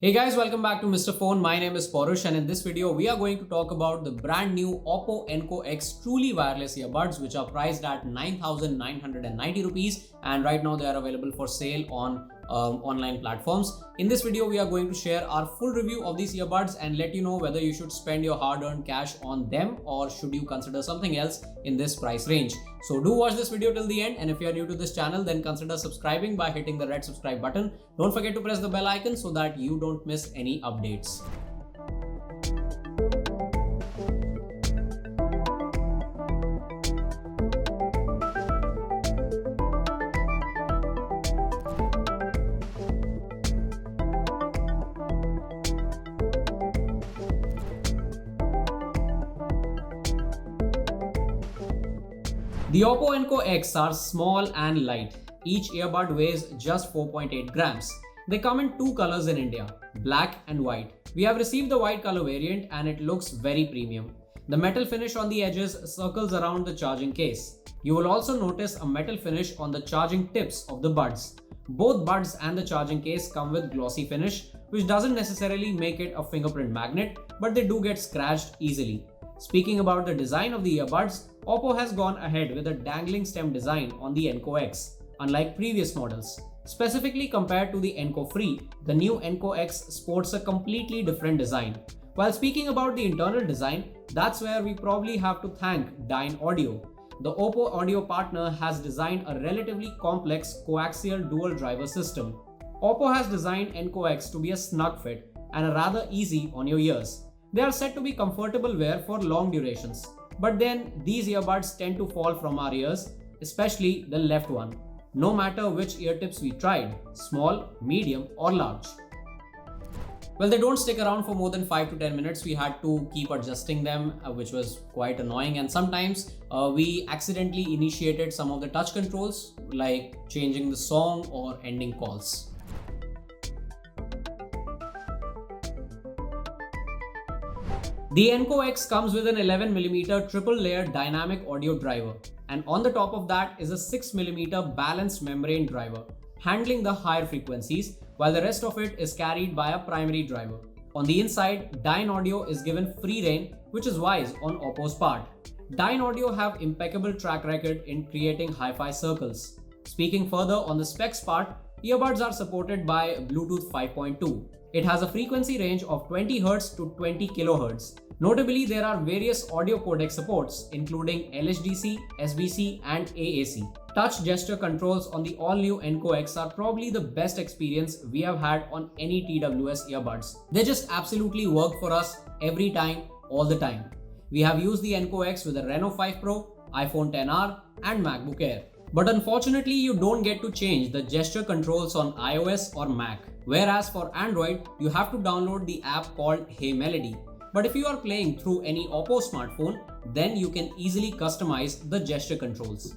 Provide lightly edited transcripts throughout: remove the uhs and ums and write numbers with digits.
Hey guys, welcome back to Mr. Phone. My name is Paurush, and in this video we are going to talk about the brand new OPPO Enco X truly wireless earbuds, which are priced at 9,990 rupees, and right now they are available for sale on online platforms. In this video we are going to share our full review of these earbuds and let you know whether you should spend your hard-earned cash on them or should you consider something else in this price range. So do watch this video till the end, and if you are new to this channel then consider subscribing by hitting the red subscribe button. Don't forget to press the bell icon so that you don't miss any updates. The OPPO Enco X are small and light. Each earbud weighs just 4.8 grams. They come in two colors in India, black and white. We have received the white color variant and it looks very premium. The metal finish on the edges circles around the charging case. You will also notice a metal finish on the charging tips of the buds. Both buds and the charging case come with glossy finish, which doesn't necessarily make it a fingerprint magnet, but they do get scratched easily. Speaking about the design of the earbuds, OPPO has gone ahead with a dangling stem design on the Enco X, unlike previous models. Specifically compared to the Enco Free, the new Enco X sports a completely different design. While speaking about the internal design, that's where we probably have to thank Dyne Audio. The OPPO audio partner has designed a relatively complex coaxial dual driver system. OPPO has designed Enco X to be a snug fit and a rather easy on your ears. They are said to be comfortable wear for long durations. But then these earbuds tend to fall from our ears, especially the left one, no matter which ear tips we tried, small, medium or large. Well, they don't stick around for more than 5 to 10 minutes. We had to keep adjusting them, which was quite annoying, and sometimes we accidentally initiated some of the touch controls like changing the song or ending calls. The Enco X comes with an 11mm triple layer dynamic audio driver, and on the top of that is a 6mm balanced membrane driver, handling the higher frequencies, while the rest of it is carried by a primary driver. On the inside, Dyne Audio is given free rein, which is wise on OPPO's part. Dyne Audio have impeccable track record in creating hi-fi circles. Speaking further on the specs part, earbuds are supported by Bluetooth 5.2. It has a frequency range of 20Hz to 20 kHz. Notably, there are various audio codec supports including LHDC, SBC and AAC. Touch gesture controls on the all-new Enco X are probably the best experience we have had on any TWS earbuds. They just absolutely work for us every time, all the time. We have used the Enco X with a Reno 5 Pro, iPhone XR and MacBook Air. But unfortunately, you don't get to change the gesture controls on iOS or Mac. Whereas for Android, you have to download the app called Hey Melody. But if you are playing through any OPPO smartphone, then you can easily customize the gesture controls.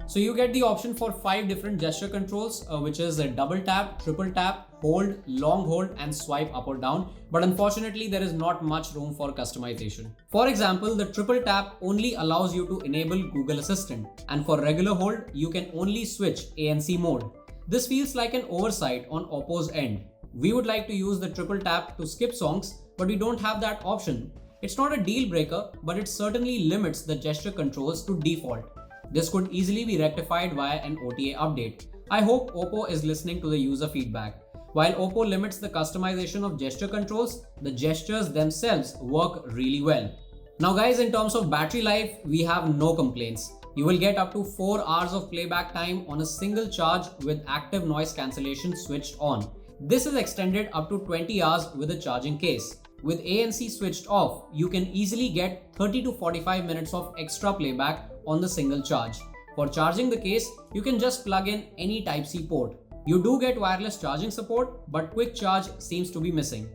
So you get the option for 5 different gesture controls, which is a double tap, triple tap, hold, long hold and swipe up or down. But unfortunately, there is not much room for customization. For example, the triple tap only allows you to enable Google Assistant, and for regular hold, you can only switch ANC mode. This feels like an oversight on OPPO's end. We would like to use the triple tap to skip songs, but we don't have that option. It's not a deal breaker, but it certainly limits the gesture controls to default. This could easily be rectified via an OTA update. I hope OPPO is listening to the user feedback. While OPPO limits the customization of gesture controls, the gestures themselves work really well. Now guys, in terms of battery life, we have no complaints. You will get up to 4 hours of playback time on a single charge with active noise cancellation switched on. This is extended up to 20 hours with a charging case. With ANC switched off, you can easily get 30 to 45 minutes of extra playback on the single charge. For charging the case, you can just plug in any Type-C port. You do get wireless charging support, but quick charge seems to be missing.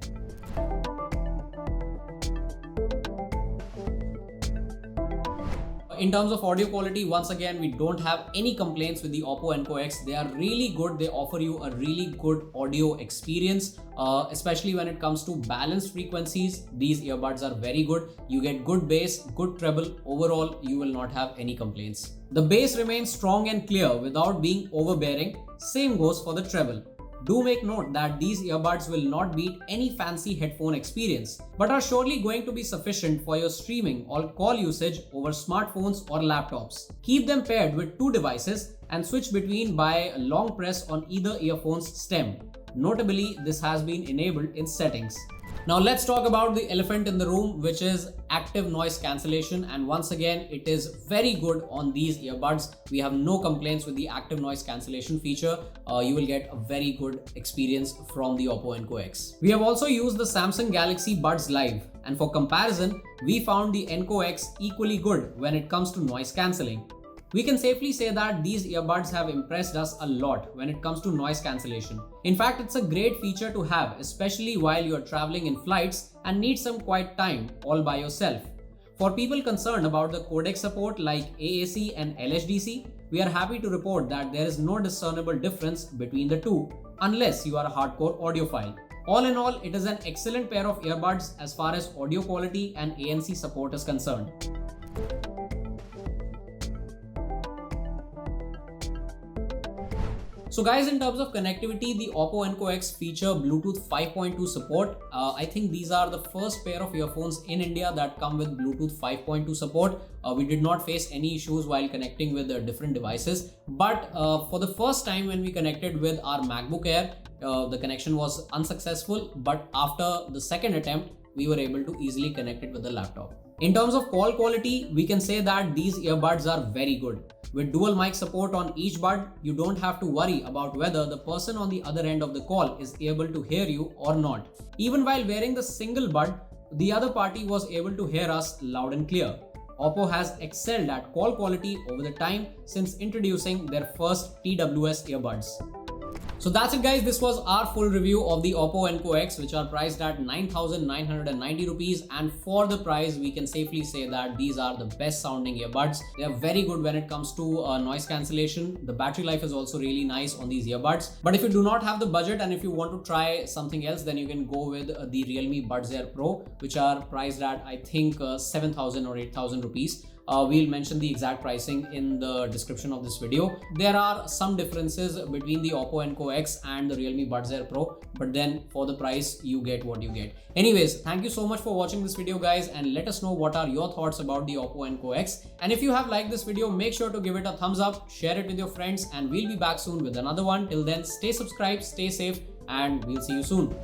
In terms of audio quality, once again, we don't have any complaints with the OPPO Enco X. They are really good. They offer you a really good audio experience, especially when it comes to balanced frequencies. These earbuds are very good. You get good bass, good treble. Overall, you will not have any complaints. The bass remains strong and clear without being overbearing. Same goes for the treble. Do make note that these earbuds will not beat any fancy headphone experience, but are surely going to be sufficient for your streaming or call usage over smartphones or laptops. Keep them paired with two devices and switch between by a long press on either earphone's stem. Notably, this has been enabled in settings. Now let's talk about the elephant in the room, which is active noise cancellation, and once again it is very good on these earbuds. We have no complaints with the active noise cancellation feature. You will get a very good experience from the OPPO Enco X. We have also used the Samsung Galaxy Buds Live, and for comparison we found the Enco X equally good when it comes to noise cancelling. We can safely say that these earbuds have impressed us a lot when it comes to noise cancellation. In fact, it's a great feature to have, especially while you're traveling in flights and need some quiet time all by yourself. For people concerned about the codec support like AAC and LHDC, we are happy to report that there is no discernible difference between the two, unless you are a hardcore audiophile. All in all, it is an excellent pair of earbuds as far as audio quality and ANC support is concerned. So guys, in terms of connectivity, the OPPO Enco X feature Bluetooth 5.2 support. I think these are the first pair of earphones in India that come with Bluetooth 5.2 support. We did not face any issues while connecting with different devices. But for the first time when we connected with our MacBook Air, the connection was unsuccessful. But after the second attempt, we were able to easily connect it with the laptop. In terms of call quality, we can say that these earbuds are very good. With dual mic support on each bud, you don't have to worry about whether the person on the other end of the call is able to hear you or not. Even while wearing the single bud, the other party was able to hear us loud and clear. OPPO has excelled at call quality over the time since introducing their first TWS earbuds. So that's it guys, this was our full review of the OPPO Enco X, which are priced at 9,990 rupees, and for the price we can safely say that these are the best sounding earbuds. They are very good when it comes to noise cancellation. The battery life is also really nice on these earbuds. But if you do not have the budget and if you want to try something else, then you can go with the Realme Buds Air Pro, which are priced at I think 7,000 or 8,000 rupees. We'll mention the exact pricing in the description of this video. There are some differences between the OPPO Enco X and the Realme Buds Air Pro, but then for the price you get what you get. Anyways, thank you so much for watching this video guys, and let us know what are your thoughts about the OPPO Enco X. And if you have liked this video, make sure to give it a thumbs up, share it with your friends, and we'll be back soon with another one. Till then, stay subscribed, stay safe, and we'll see you soon.